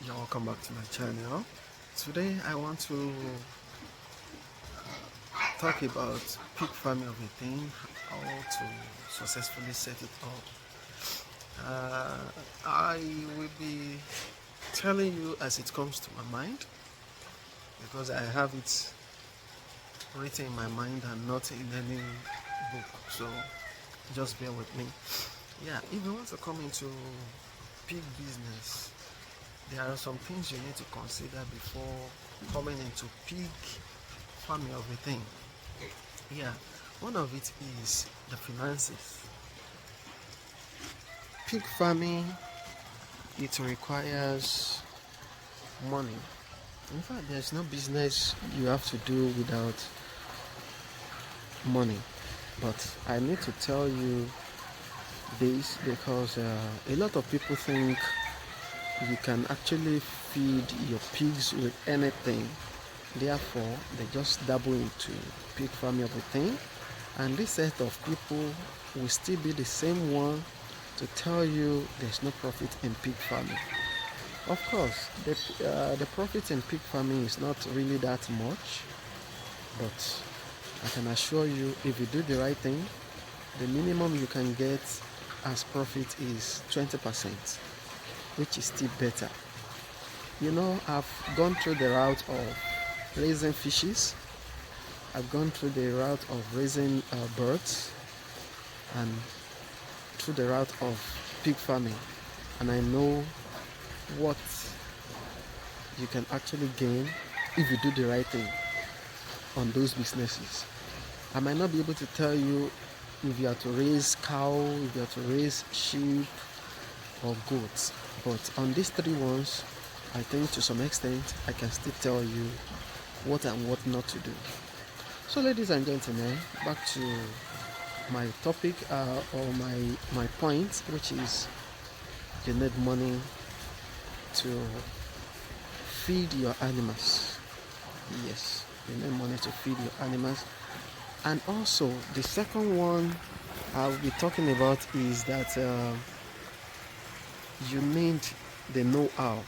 You're welcome back to my channel. Today I want to talk about pig farming of a thing, how to successfully set it up. I will be telling you as it comes to my mind because I have it written in my mind and not in any book. So just bear with me. Yeah, if you want to come into pig business, there are some things you need to consider before coming into pig farming of a thing. Yeah, one of it is the finances. Pig farming, it requires money. In fact, there's no business you have to do without money. But I need to tell you this because a lot of people think you can actually feed your pigs with anything. Therefore, they just dabble into pig farming of a thing, and this set of people will still be the same one to tell you there's no profit in pig farming. Of course, the profit in pig farming is not really that much, but I can assure you, if you do the right thing, the minimum you can get as profit is 20%, which is still better. You know, I've gone through the route of raising fishes, I've gone through the route of raising birds, and through the route of pig farming, and I know what you can actually gain if you do the right thing on those businesses. I might not be able to tell you if you are to raise cow, if you are to raise sheep or goats, but on these three ones, I think to some extent I can still tell you what and what not to do. So ladies and gentlemen, back to my topic or my point, which is you need money to feed your animals. Yes, you need money to feed your animals. And also the second one I'll be talking about is that you need the know-how.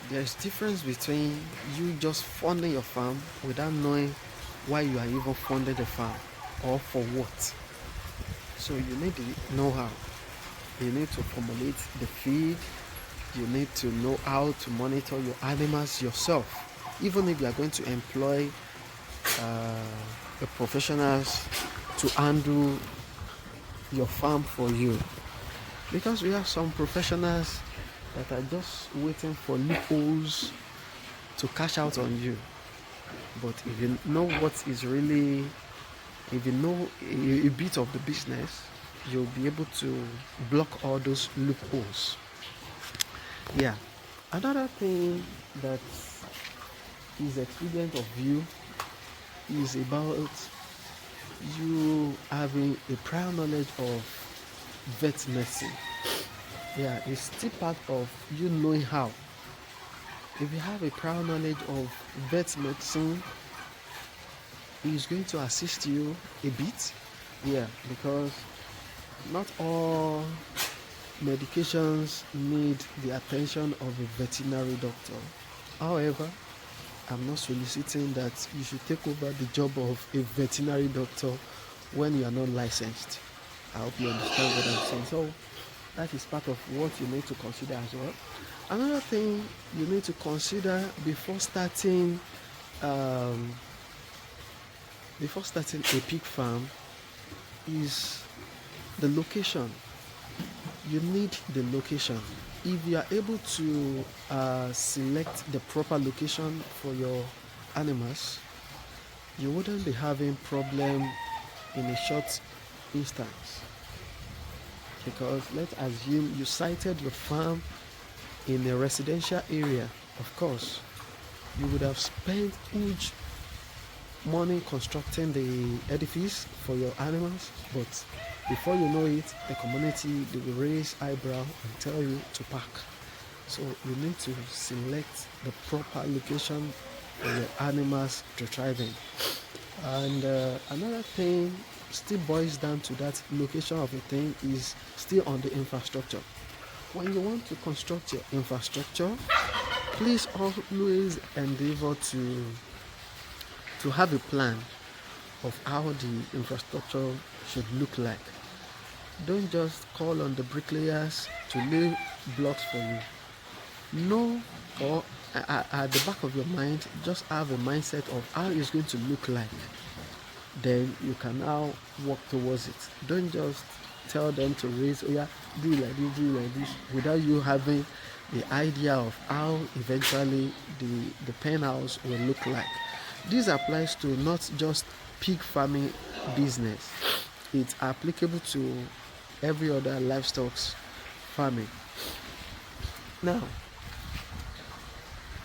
There's difference between you just funding your farm without knowing why you are even funding the farm or for what. So you need the know-how. You need to formulate the feed. You need to know how to monitor your animals yourself, even if you are going to employ the professionals to handle your farm for you, because we have some professionals that are just waiting for loopholes to cash out on you. But if you know what is really, if you know a bit of the business, you'll be able to block all those loopholes. Yeah, another thing that is expedient of you is about you having a prior knowledge of vet medicine. Yeah, it's still part of you knowing how. If you have a prior knowledge of vet medicine, it's going to assist you a bit. Yeah, because not all medications need the attention of a veterinary doctor. However, I'm not soliciting that you should take over the job of a veterinary doctor when you are not licensed. I hope you understand what I'm saying. So that is part of what you need to consider as well. Another thing you need to consider um, before starting a pig farm is the location. You need the location. If you are able to select the proper location for your animals, you wouldn't be having problem in a short instance. Because let's assume you sited your farm in a residential area. Of course, you would have spent huge money constructing the edifice for your animals, but before you know it, the community, they will raise eyebrow and tell you to park. So you need to select the proper location for your animals to thrive in. And another thing still boils down to that location of a thing is still on the infrastructure. when you want to construct your infrastructure, please always endeavor to have a plan of how the infrastructure should look like. Don't just call on the bricklayers to lay blocks for you. Know, or at the back of your mind, just have a mindset of how it's going to look like. Then you can now work towards it. Don't just tell them to raise, oh yeah, do it like this, do it like this, without you having the idea of how eventually the penthouse will look like. This applies to not just pig farming business. It's applicable to every other livestock farming. Now,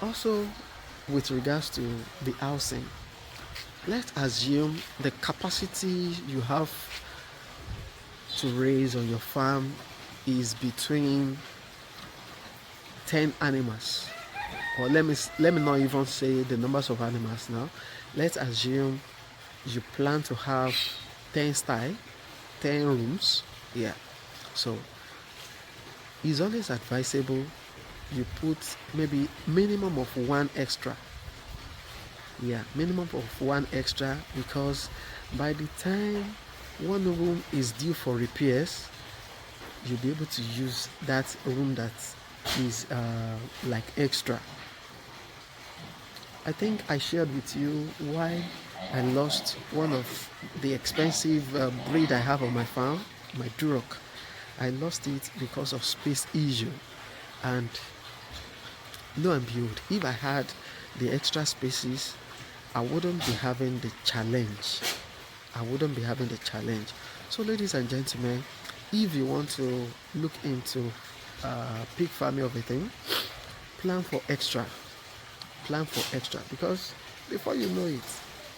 also with regards to the housing, let's assume the capacity you have to raise on your farm is between 10 animals, or let me not even say the numbers of animals now. Let's assume you plan to have 10 style, 10 rooms. Yeah, so it's always advisable you put maybe minimum of one extra. Yeah, minimum of one extra, because by the time one room is due for repairs, you'll be able to use that room that is like extra. I think I shared with you why I lost one of the expensive breed I have on my farm, my Duroc. I lost it because of space issue, and lo and behold, if I had the extra spaces, I wouldn't be having the challenge. So ladies and gentlemen, if you want to look into pig farming of a thing, plan for extra, because before you know it,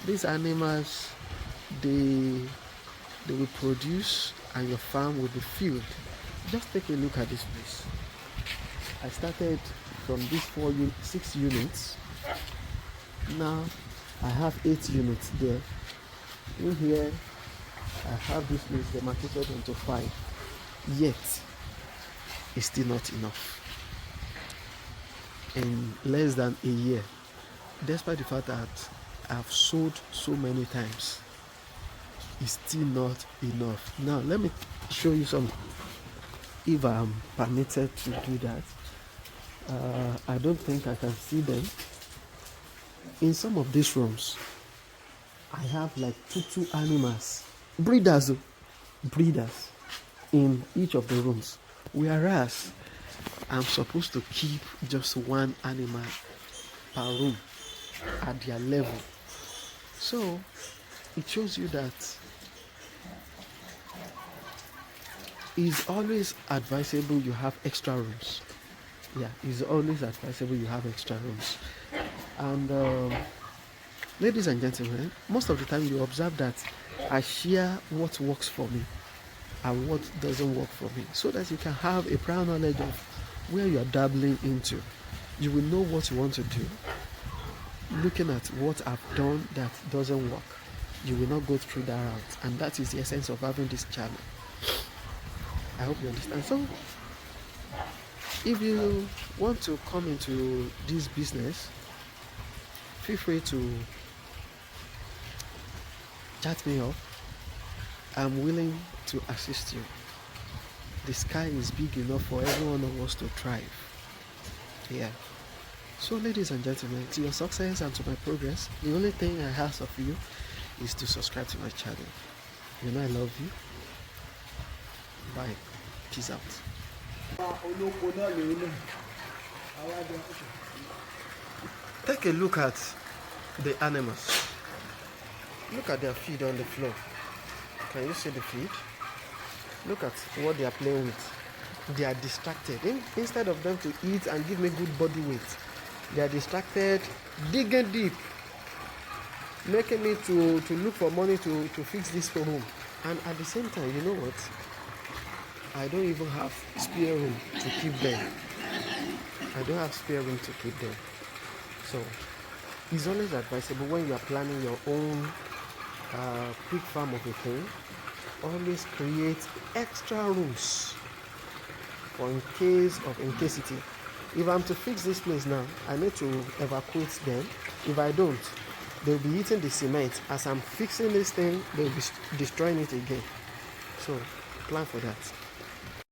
these animals, they will produce and your farm will be filled. Just take a look at this place. I started from these 6 units. Now I have 8 units there. In here I have this place demarcated into 5. Yet it's still not enough. In less than a year, despite the fact that I've sold so many times, it's still not enough. Now let me show you some, if I'm permitted to do that. I don't think I can see them. In some of these rooms, I have like two animals, breeders in each of the rooms, whereas I'm supposed to keep just one animal per room at their level. So it shows you that it's always advisable you have extra rooms. Yeah, it's always advisable you have extra rooms. And ladies and gentlemen, most of the time you observe that I share what works for me and what doesn't work for me, so that you can have a prior knowledge of where you are dabbling into. You will know what you want to do. Looking at what I've done that doesn't work, you will not go through that route, and that is the essence of having this channel. I hope you understand. So if you want to come into this business, feel free to chat me up. I'm willing to assist you. The sky is big enough for every one of us to thrive. Yeah. So ladies and gentlemen, to your success and to my progress, the only thing I ask of you is to subscribe to my channel. You know I love you. Bye. Peace out. Take a look at the animals. Look at their feed on the floor. Can you see the feed? Look at what they are playing with. They are distracted. Instead of them to eat and give me good body weight, they are distracted, digging deep, making me to look for money to fix this home. And at the same time, you know what? I don't even have spare room to keep them. So it's always advisable when you are planning your own pig farm of a thing, always create extra rooms. for in case of incasity. If I'm to fix this place now, I need to evacuate them. If I don't, they'll be eating the cement. As I'm fixing this thing, they'll be destroying it again. So plan for that.